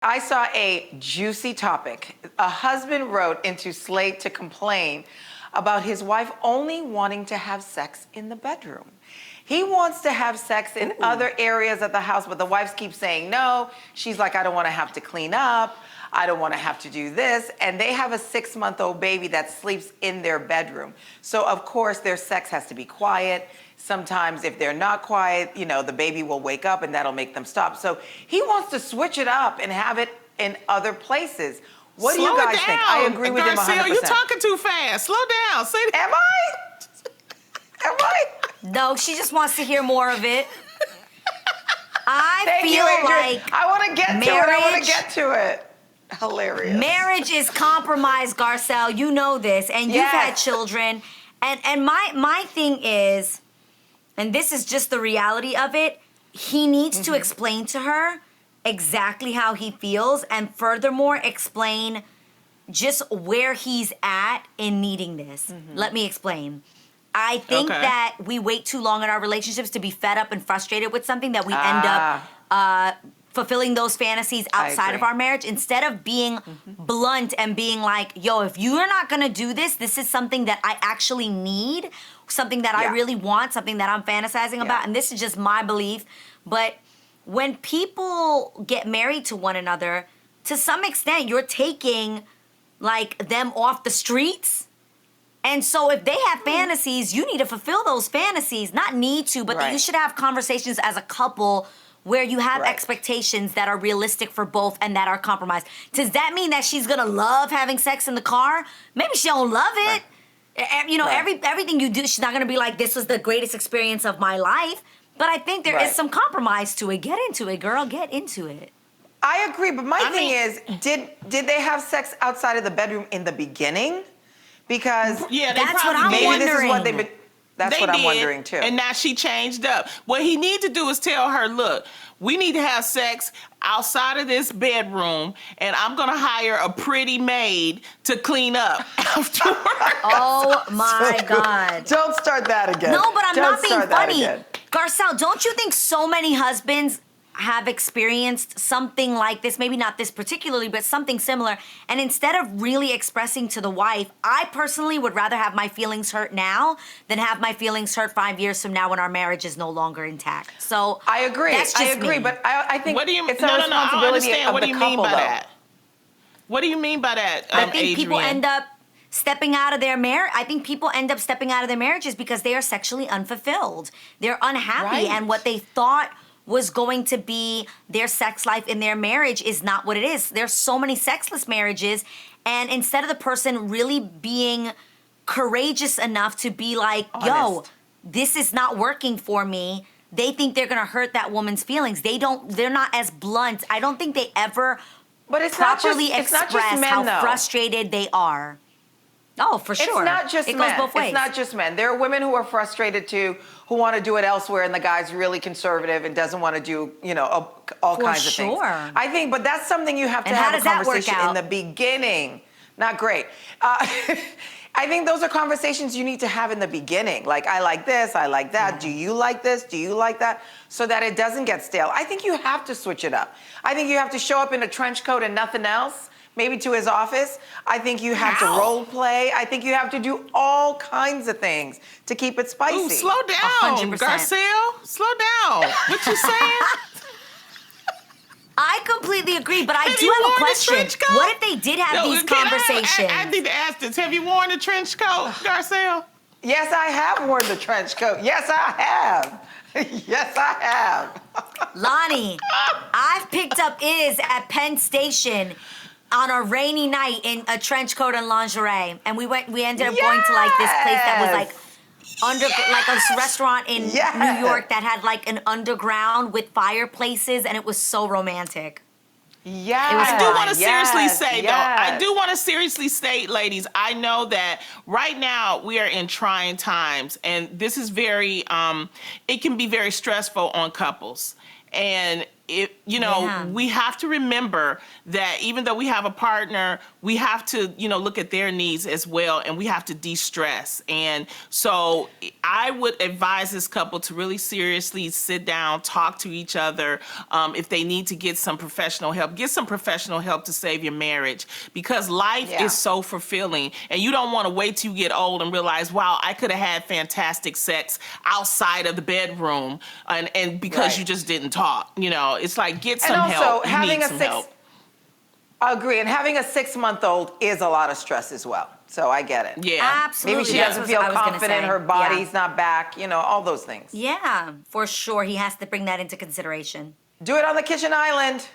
I saw a juicy topic. A husband wrote into Slate to complain about his wife only wanting to have sex in the bedroom. He wants to have sex in other areas of the house, but the wife keeps saying no. She's like, I don't want to have to clean up. I don't want to have to do this. And they have a 6-month-old baby that sleeps in their bedroom. So, of course, their sex has to be quiet. Sometimes if they're not quiet, the baby will wake up and that'll make them stop. So he wants to switch it up and have it in other places. What do you guys think? I agree with him 100%. Garcelle, you're talking too fast. Slow down. Say that. Am I? Am I? No, she just wants to hear more of it. Thank you, Adrian. like I want to get to it. I want to get to it. Hilarious. Marriage is compromised, Garcelle. You know this, and you've had children. And my thing is, and this is just the reality of it, he needs to explain to her exactly how he feels, and furthermore explain just where he's at in needing this. Let me explain. I think that we wait too long in our relationships to be fed up and frustrated with something that we end up fulfilling those fantasies outside of our marriage, instead of being blunt and being like, yo, if you're not gonna do this, this is something that I actually need, something that I really want, something that I'm fantasizing about, and this is just my belief. But when people get married to one another, to some extent, you're taking like them off the streets. And so if they have fantasies, you need to fulfill those fantasies. Not need to, but that you should have conversations as a couple where you have expectations that are realistic for both and that are compromised. Does that mean that she's gonna love having sex in the car? Maybe she don't love it. Everything you do, she's not gonna be like, this was the greatest experience of my life. But I think there is some compromise to it. Get into it, girl. Get into it. I agree, but my thing is, did they have sex outside of the bedroom in the beginning? Because that's what I'm maybe wondering. This is what they've been. That's what I'm wondering too. And now she changed up. What he need to do is tell her, look, we need to have sex outside of this bedroom, and I'm gonna hire a pretty maid to clean up afterwards. Oh my God. Don't start that again. No, but I'm not being funny. Again. Garcelle, don't you think so many husbands have experienced something like this, maybe not this particularly, but something similar, and instead of really expressing to the wife, I personally would rather have my feelings hurt now than have my feelings hurt 5 years from now when our marriage is no longer intact. So I agree. That's just I agree, me. but I think What do you, it's a no, responsibility I don't understand. of What the do you couple, mean by though. that? What do you mean by that, I think people Adrienne? end up stepping out of their marriage. I think people end up stepping out of their marriages because they are sexually unfulfilled. They're unhappy, and what they thought was going to be their sex life in their marriage is not what it is. There's so many sexless marriages, and instead of the person really being courageous enough to be like, yo, this is not working for me, they think they're gonna hurt that woman's feelings. They're not as blunt. I don't think they ever properly express how frustrated they are. Oh, for sure. It's not just men. men. It goes both ways. It's not just men. There are women who are frustrated too, who want to do it elsewhere, and the guy's really conservative and doesn't want to do, all kinds of things. I think, but that's something you have to have a conversation in the beginning. Not great. I think those are conversations you need to have in the beginning. Like, I like this, I like that. Do you like this? Do you like that? So that it doesn't get stale. I think you have to switch it up. I think you have to show up in a trench coat and nothing else. Maybe to his office. I think you have to role play. I think you have to do all kinds of things to keep it spicy. Ooh, slow down, 100%. Garcelle. Slow down. What you saying? I completely agree, but I do have a question. What if they did have these conversations? I need to ask this. Have you worn a trench coat, Garcelle? Yes, I have worn the trench coat. Yes, I have. Yes, I have. Lonnie, I've picked up Iz at Penn Station on a rainy night in a trench coat and lingerie, and we ended up going to like this place that was like like a restaurant in New York that had like an underground with fireplaces, and it was so romantic. Yeah, I do want to seriously say, though, I do want to seriously state, ladies, I know that right now we are in trying times, and this is very, it can be very stressful on couples. And we have to remember that even though we have a partner, we have to, look at their needs as well, and we have to de-stress. And so I would advise this couple to really seriously sit down, talk to each other. If they need to get some professional help, get some professional help to save your marriage, because life is so fulfilling, and you don't want to wait till you get old and realize, wow, I could have had fantastic sex outside of the bedroom, and because you just didn't talk. It's like, get some help. You need some help. I agree, and having a 6-month-old is a lot of stress as well. So I get it. Yeah, absolutely. Maybe she doesn't feel confident. Her body's not back. All those things. Yeah, for sure. He has to bring that into consideration. Do it on the kitchen island.